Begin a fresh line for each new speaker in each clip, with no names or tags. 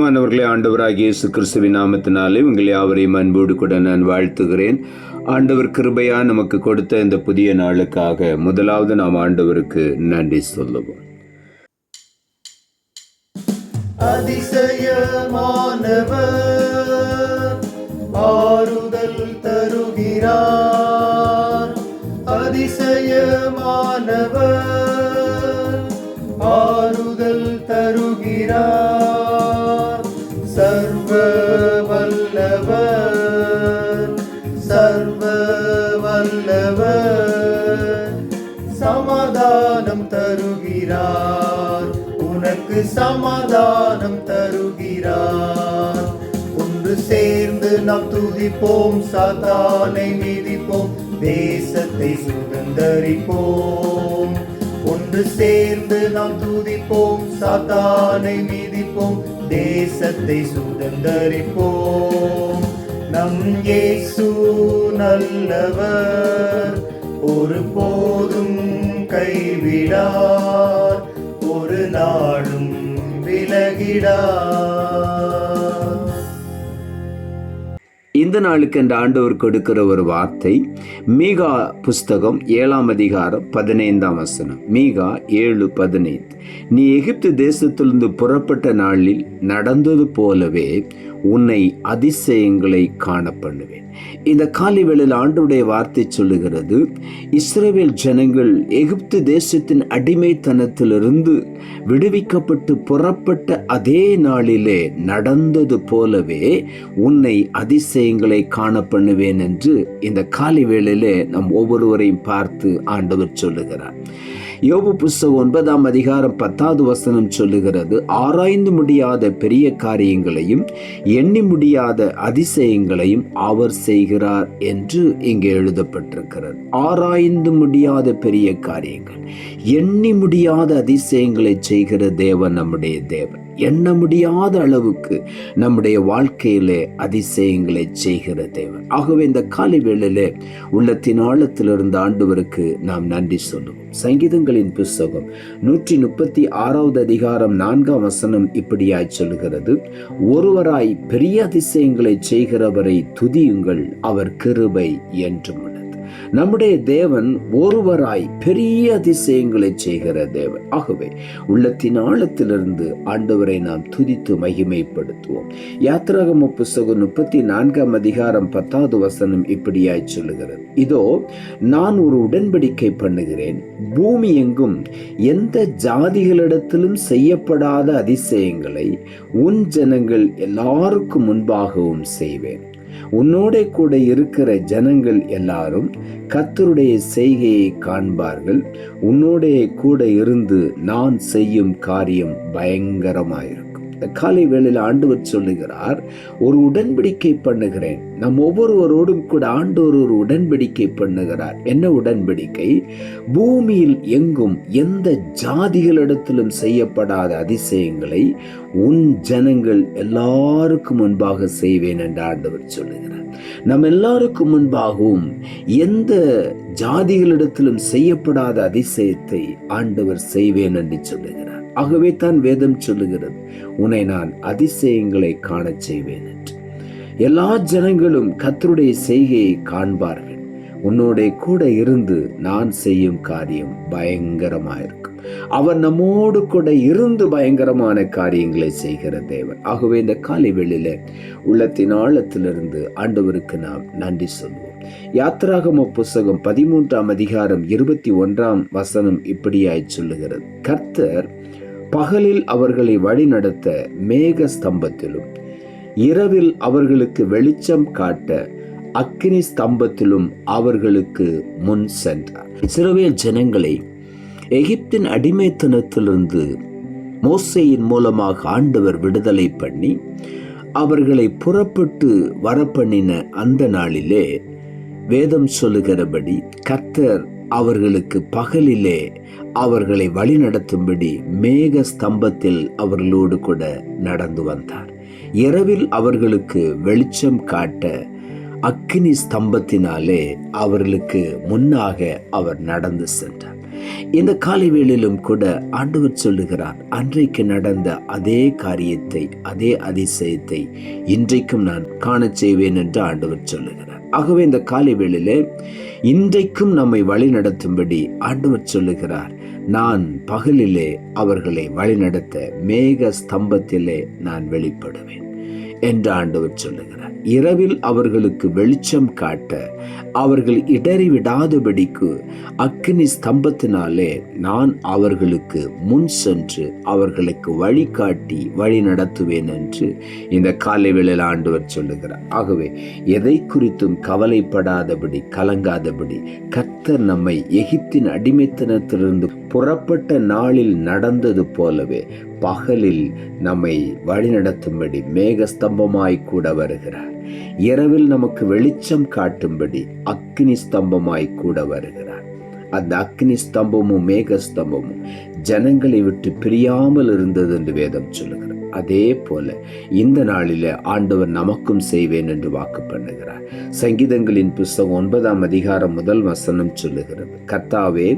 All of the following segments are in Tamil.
பிரியமானவர்களே, ஆண்டவராகிய இயேசு கிறிஸ்துவின் நாமத்தினாலே உங்கள் யாவரையும் அன்போடு கூட நான் வாழ்த்துகிறேன். ஆண்டவர் கிருபையா நமக்கு கொடுத்த இந்த புதிய நாளுக்காக முதலாவது நாம் ஆண்டவருக்கு நன்றி சொல்லுவோம்.
அதிசயமானவர் ஆறுதல் தருகிறார். அதிசயமானவர் ஆறுதல் தருகிறார். சர்வ வல்லவர், சர்வ வல்லவர் சமாதானம் தருகிறார். உனக்கு சமாதானம் தருகிறார். ஒன்று சேர்ந்து நாம் துதிப்போம், சாத்தானை மிதிப்போம், தேசத்தை சுதந்தரிப்போம். ஒன்று சேர்ந்து நாம் துதிப்போம், சாத்தானை மிதிப்போம், தேசத்தை சுதந்தரிப்போம். நம் இயேசு நல்லவர், ஒரு போதும் கைவிடார், ஒரு நாளும் விலகிடார்.
இந்த நாளுக்கு இந்த ஆண்டவர் கொடுக்கிற ஒரு வார்த்தை மீகா புஸ்தகம் 7ஆம் அதிகாரம் 15ஆம் வசனம். மீகா 7:15. நீ எகிப்து தேசத்திலிருந்து புறப்பட்ட நாளில் நடந்தது போலவே உன்னை அதிசயங்களை காண பண்ணுவேன். இந்த காலை வேளையில் ஆண்டவருடைய வார்த்தை சொல்லுகிறது, இஸ்ரவேல் ஜனங்கள் எகிப்து தேசத்தின் அடிமைத்தனத்திலிருந்து விடுவிக்கப்பட்டு புறப்பட்ட அதே நாளிலே நடந்தது போலவே உன்னை அதிசயங்களை காண பண்ணுவேன் என்று இந்த காலை வேளையிலே நம் ஒவ்வொருவரையும் பார்த்து ஆண்டவர் சொல்லுகிறார். யோபு புஸ்தகம் 9ஆம் அதிகாரம் 10வது வசனம் சொல்லுகிறது, ஆராய்ந்து முடியாத பெரிய காரியங்களையும் எண்ணி முடியாத அதிசயங்களையும் அவர் செய்கிறார் என்று இங்கே எழுதப்பட்டிருக்கிறது. ஆராய்ந்து முடியாத பெரிய காரியங்கள், எண்ணி முடியாத அதிசயங்களை செய்கிற தேவன் நம்முடைய தேவன். எண்ண முடியாத அளவுக்கு நம்முடைய வாழ்க்கையிலே அதிசயங்களை செய்கிற தேவன். ஆகவே இந்த காலை வேளையிலே உள்ளத்தின் ஆழத்திலிருந்து ஆண்டவருக்கு நாம் நன்றி சொல்லுவோம். சங்கீதங்களின் புஸ்தகம் 136வது அதிகாரம் 4ஆம் வசனம் இப்படியாய் சொல்லுகிறது, ஒருவராய் பெரிய அதிசயங்களை செய்கிறவரை துதியுங்கள், அவர் கிருபை என்றும் உள்ளது. நம்முடைய தேவன் ஒருவராய் பெரிய அதிசயங்களை செய்கிற தேவன். ஆகவே உள்ளத்தின் ஆழத்திலிருந்து ஆண்டவரை நாம் துதித்து மகிமைப்படுத்துவோம். யாத்திராகம புஸ்தகம் 34ஆம் அதிகாரம் 10வது வசனம் இப்படியாய் சொல்லுகிறது, இதோ நான் ஒரு உடன்படிக்கை பண்ணுகிறேன், பூமி எங்கும் எந்த ஜாதிகளிடத்திலும் செய்யப்படாத அதிசயங்களை உன் ஜனங்கள் எல்லாருக்கும் முன்பாகவும் செய்வேன். உன்னோட கூட இருக்கிற ஜனங்கள் எல்லாரும் கர்த்தருடைய செய்கையை காண்பார்கள். உன்னோட கூட இருந்து நான் செய்யும் காரியம் பயங்கரமாயிருக்கும். காலை வேளையில் ஆண்டவர் சொல்லுகிறார், ஒரு உடன்படிக்கை பண்ணுகிறேன். நம் ஒவ்வொருவரோடும் கூட ஆண்டவர் ஒரு உடன்படிக்கை பண்ணுகிறார். என்ன உடன்படிக்கை? பூமியில் எங்கும் எந்த ஜாதிகளிடத்திலும் செய்யப்படாத அதிசயங்களை உன் ஜனங்கள் எல்லாருக்கும் முன்பாக செய்வேன் என்று ஆண்டவர் சொல்லுகிறார். நம் எல்லாருக்கும் முன்பாகவும் எந்த ஜாதிகளிடத்திலும் செய்யப்படாத அதிசயத்தை ஆண்டவர் செய்வேன் என்று சொல்லுகிறார். ஆகவே தான் வேதம் சொல்லுகிறது, உன்னை நான் அதிசயங்களை காண செய்வேன் என்று. எல்லா ஜனங்களும் கர்த்தருடைய செய்கையை காண்பார்கள். உன்னோட கூட இருந்து நான் செய்யும் காரியம் பயங்கரமாயிருக்கும். அவர் நம்மோடு கூட இருந்து பயங்கரமான காரியங்களை செய்கிற தேவன். ஆகவே இந்த காலை வேளையில உள்ளத்தின் ஆழத்திலிருந்து ஆண்டவருக்கு நாம் நன்றி சொல்வோம். யாத்திராகம புஸ்தகம் 13ஆம் அதிகாரம் 21ஆம் வசனம் இப்படியாய் சொல்லுகிறது, கர்த்தர் பகலில் அவர்களை வழிநடத்த மேக ஸ்தம்பத்திலும் இரவில் அவர்களுக்கு வெளிச்சம் காட்ட அக்கினி ஸ்தம்பத்திலும் அவர்களுக்கு முன் சென்றார். இஸ்ரவேல் ஜனங்களை எகிப்தின் அடிமைத்தனத்திலிருந்து மோசேயின் மூலமாக ஆண்டவர் விடுதலை பண்ணி அவர்களை புறப்பட்டு வரப்பண்ணின அந்த நாளிலே வேதம் சொல்லுகிறபடி கர்த்தர் அவர்களுக்கு பகலிலே அவர்களை வழிநடத்தும்படி மேக ஸ்தம்பத்தில் அவர்களோடு கூட நடந்து வந்தார். இரவில் அவர்களுக்கு வெளிச்சம் காட்ட அக்கினி ஸ்தம்பத்தினாலே அவர்களுக்கு முன்னாக அவர் நடந்து சென்றார். இந்த காலை வேளையிலும் கூட ஆண்டவர் சொல்லுகிறார், அன்றைக்கு நடந்த அதே காரியத்தை, அதே அதிசயத்தை இன்றைக்கும் நான் காணச் செய்வேன் என்று ஆண்டவர் சொல்லுகிறார். ஆகவே இந்த காலை வேளையிலே இன்றைக்கும் நம்மை வழி நடத்தும்படி ஆண்டவர் சொல்லுகிறார், நான் பகலிலே அவர்களை வழிநடத்த மேக ஸ்தம்பத்திலே நான் வெளிப்படுவேன் என்று ஆண்டவர் சொல்லுகிறார். இரவில் அவர்களுக்கு வெளிச்சம் காட்ட, அவர்கள் இடறி விடாதபடிக்கு அக்கினி ஸ்தம்பத்தினாலே நான் அவர்களுக்கு முன் சென்று அவர்களுக்கு வழிகாட்டி வழி நடத்துவேன் என்று இந்த காலை வேளையில் ஆண்டவர் சொல்லுகிறார். ஆகவே எதை குறித்தும் கவலைப்படாதபடி, கலங்காதபடி, கர்த்தர் நம்மை எகிப்தின் அடிமைத்தனத்திலிருந்து புறப்பட்ட நாளில் நடந்தது போலவே பகலில் நம்மை வழிநடத்தும்படி மேக ஸ்தம்பமாய் கூட வருகிறார். இரவில் நமக்கு வெளிச்சம் காட்டும்படி அக்னி ஸ்தம்பமாய் கூட வருகிறார். அந்த அக்னி ஸ்தம்பமும் மேக ஸ்தம்பமும் ஜனங்களை விட்டு பிரியாமல் இருந்தது என்று வேதம் சொல்லுகிறார். அதே போல இந்த நாளிலே ஆண்டவர் நமக்கும் செய்வேன் என்று வாக்கு பண்ணுகிறார். சங்கீதங்களின் புஸ்தகம் 9ஆம் அதிகாரம் 1 வசனம் சொல்லுகிறது, கர்த்தாவே,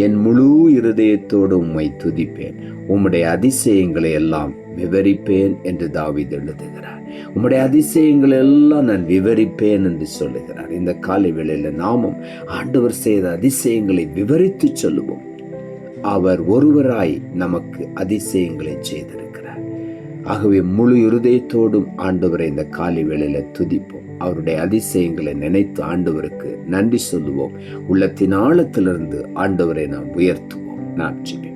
என் முழு இருதயத்தோடு உம்மை துதிப்பேன், உம்முடைய அதிசயங்களை எல்லாம் விவரிப்பேன் என்று தாவீது எழுதுகிறார். உம்முடைய அதிசயங்களை எல்லாம் நான் விவரிப்பேன் என்று சொல்லுகிறார். இந்த காலை வேளையில நாமும் ஆண்டவர் செய்த அதிசயங்களை விவரித்து சொல்லுவோம். அவர் ஒருவராய் நமக்கு அதிசயங்களை செய்திருக்கிறார். ஆகவே முழு இருதயத்தோடும் ஆண்டவரை இந்த காலை வேளையில துதிப்போம். அவருடைய அதிசயங்களை நினைத்து ஆண்டவருக்கு நன்றி சொல்லுவோம். உள்ளத்தின் ஆழத்திலிருந்து ஆண்டவரை நாம் உயர்த்துவோம். நாம் ஜெபிப்போம்.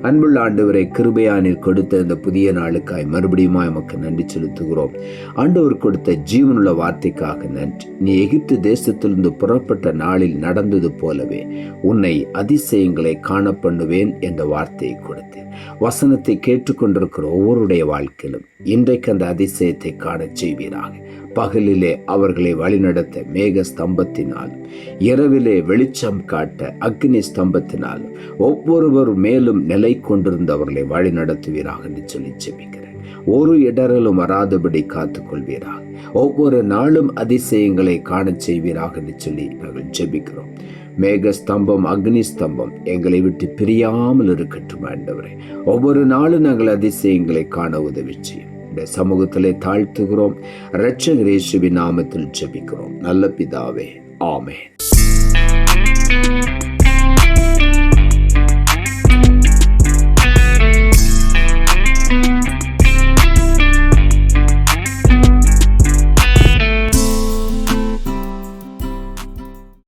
அன்புள்ள ஆண்டவரை, கிருபையானீர் கொடுத்த இந்த புதிய நாளுக்காய் மறுபடியும் எமக்கு நன்றி செலுத்துகிறோம். ஆண்டவர் கொடுத்த ஜீவனுள்ள வார்த்தைக்காக நன்றி. நீ எகிப்து தேசத்திலிருந்து புறப்பட்ட நாளில் நடந்தது போலவே உன்னை அதிசயங்களை காண பண்ணுவேன் என்ற வார்த்தையை கொடுத்தேன். வசனத்தை கேட்டுக்கொண்டிருக்கிற ஒவ்வொருடைய வாழ்க்கையிலும் இன்றைக்கு அந்த அதிசயத்தை காணச் செய்வீராக. பகலிலே அவர்களை வழிநடத்த மேக ஸ்தம்பத்தினாலும், இரவிலே வெளிச்சம் காட்ட அக்னி ஸ்தம்பத்தினாலும் ஒவ்வொருவர் மேலும் நிலை கொண்டிருந்தவர்களை வழி நடத்துவீராக என்று சொல்லி ஜெபிக்கிறேன். ஒரு இடரலும் வராதபடி காத்துக்கொள்வீராக. ஒவ்வொரு நாளும் அதிசயங்களை காணச் செய்வீராக என்று சொல்லி நாங்கள் ஜெபிக்கிறோம். மேக ஸ்தம்பம், அக்னி ஸ்தம்பம் எங்களை விட்டு பிரியாமல் இருக்கட்டும் ஆண்டவரே. ஒவ்வொரு நாளும் நாங்கள் அதிசயங்களை காண உதவி செய்யும். சமூகத்திலே தாழ்த்துகிறோம். இரட்சகர் இயேசுவின் நாமத்தில் ஜெபிக்கிறோம் நல்ல பிதாவே, ஆமென்.